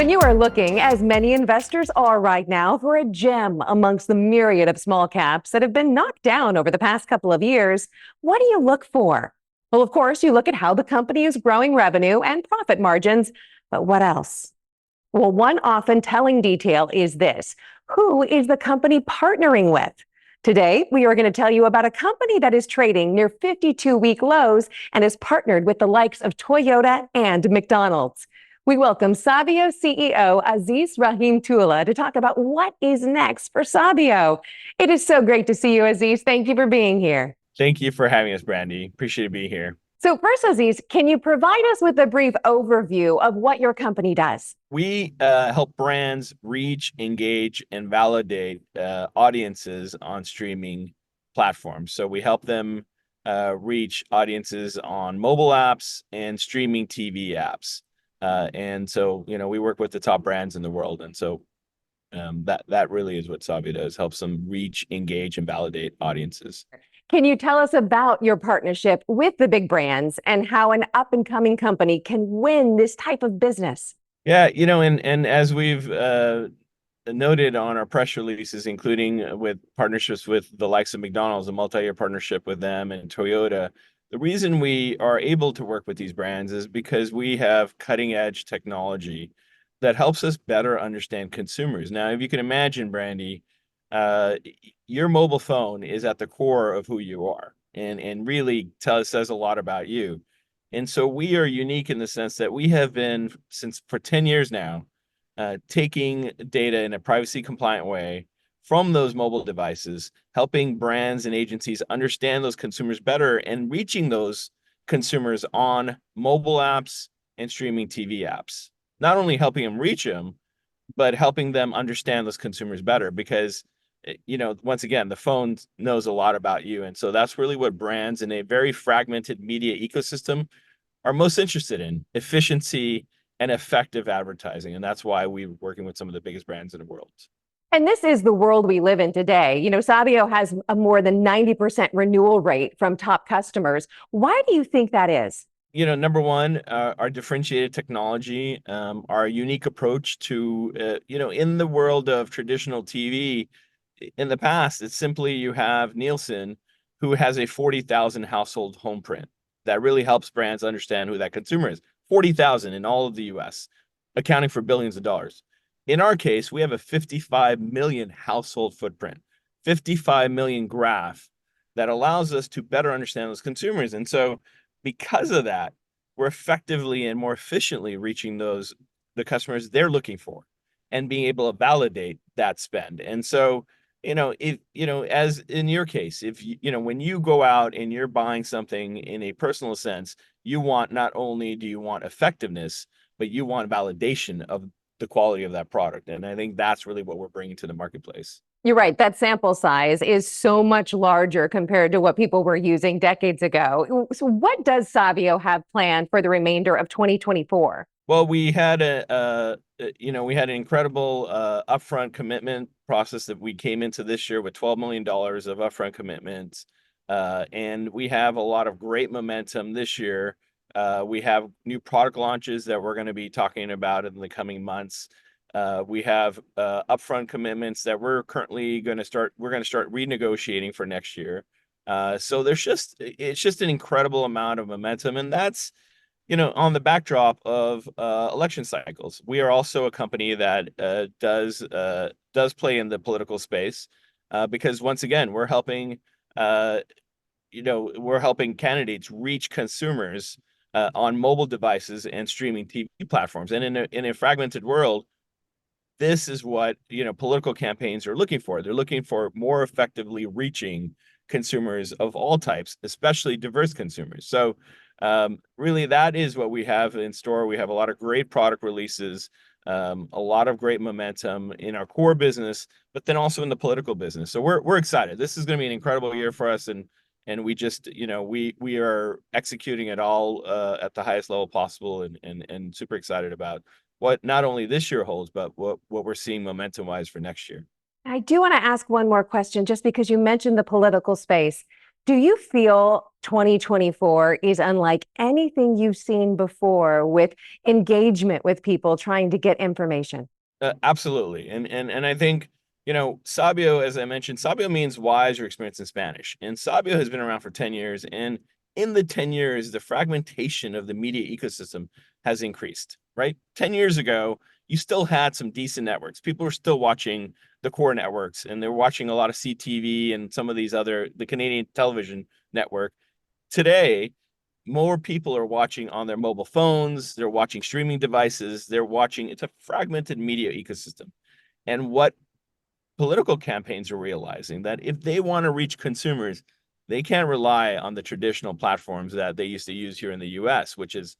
When you are looking, as many investors are right now, for a gem amongst the myriad of small caps that have been knocked down over the past couple of years, what do you look for? Well, of course, you look at how the company is growing revenue and profit margins, but what else? Well, one often telling detail is this: who is the company partnering with? Today, we are going to tell you about a company that is trading near 52-week lows and is partnered with the likes of Toyota and McDonald's. We welcome Sabio CEO Aziz Rahimtoola to talk about what is next for Sabio. It is so great to see you, Aziz. Thank you for being here. Thank you for having us, Brandy. Appreciate being here. So first, Aziz, can you provide us with a brief overview of what your company does? We help brands reach, engage, and validate audiences on streaming platforms. So we help them reach audiences on mobile apps and streaming TV apps. And so, we work with the top brands in the world. And so that really is what Sabio does, helps them reach, engage, and validate audiences. Can you tell us about your partnership with the big brands and how an up-and-coming company can win this type of business? Yeah, and as we've noted on our press releases, including with partnerships with the likes of McDonald's, a multi-year partnership with them, and Toyota, the reason we are able to work with these brands is because we have cutting-edge technology that helps us better understand consumers. Now, if you can imagine, Brandy, your mobile phone is at the core of who you are and really says a lot about you. And so we are unique in the sense that we have been, for 10 years now, taking data in a privacy compliant way from those mobile devices, helping brands and agencies understand those consumers better and reaching those consumers on mobile apps and streaming TV apps. Not only helping them reach them, but helping them understand those consumers better because, once again, the phone knows a lot about you. And so that's really what brands in a very fragmented media ecosystem are most interested in: efficiency and effective advertising. And that's why we're working with some of the biggest brands in the world. And this is the world we live in today. Sabio has a more than 90% renewal rate from top customers. Why do you think that is? Number one, our differentiated technology, our unique approach to, in the world of traditional TV, in the past, it's simply you have Nielsen, who has a 40,000 household home print that really helps brands understand who that consumer is. 40,000 in all of the US, accounting for billions of dollars. In our case, we have a 55 million household footprint, 55 million graph that allows us to better understand those consumers. And so because of that, we're effectively and more efficiently reaching the customers they're looking for and being able to validate that spend. And so, as in your case, if when you go out and you're buying something in a personal sense, you want, not only do you want effectiveness, but you want validation of the quality of that product. And I think that's really what we're bringing to the marketplace. You're right. That sample size is so much larger compared to what people were using decades ago. So what does Sabio have planned for the remainder of 2024? Well, we had an incredible upfront commitment process that we came into this year with $12 million of upfront commitments. And we have a lot of great momentum this year. We have new product launches that we're going to be talking about in the coming months. We have upfront commitments that we're going to start renegotiating for next year. So it's just an incredible amount of momentum. And that's, on the backdrop of election cycles. We are also a company that does play in the political space because, once again, we're helping candidates reach consumers on mobile devices and streaming TV platforms. And in a fragmented world, this is what political campaigns are looking for. They're looking for more effectively reaching consumers of all types, especially diverse consumers. So really, that is what we have in store. We have a lot of great product releases, a lot of great momentum in our core business, but then also in the political business. So we're excited. This is going to be an incredible year for us, and we just we are executing it all at the highest level possible, and super excited about what not only this year holds, but what we're seeing momentum wise for next year. I do want to ask one more question, just because you mentioned the political space. Do you feel 2024 is unlike anything you've seen before with engagement with people trying to get information? Absolutely. And I think, Sabio, as I mentioned, Sabio means wise or experienced in Spanish. And Sabio has been around for 10 years. And in the 10 years, the fragmentation of the media ecosystem has increased, right? 10 years ago, you still had some decent networks. People were still watching the core networks, and they're watching a lot of CTV and some of these the Canadian television network. Today, more people are watching on their mobile phones, they're watching streaming devices, it's a fragmented media ecosystem. And what political campaigns are realizing that if they want to reach consumers, they can't rely on the traditional platforms that they used to use here in the US, which is,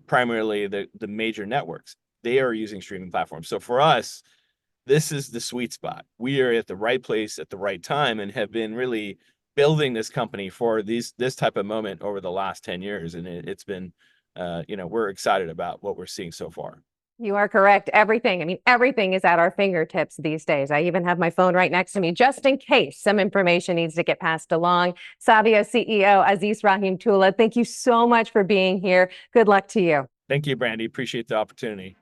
primarily the major networks. They are using streaming platforms. So for us, this is the sweet spot. We are at the right place at the right time and have been really building this company for this type of moment over the last 10 years. And it's been, we're excited about what we're seeing so far. You are correct. Everything is at our fingertips these days. I even have my phone right next to me just in case some information needs to get passed along. Sabio CEO Aziz Rahimtoola, thank you so much for being here. Good luck to you. Thank you, Brandy. Appreciate the opportunity.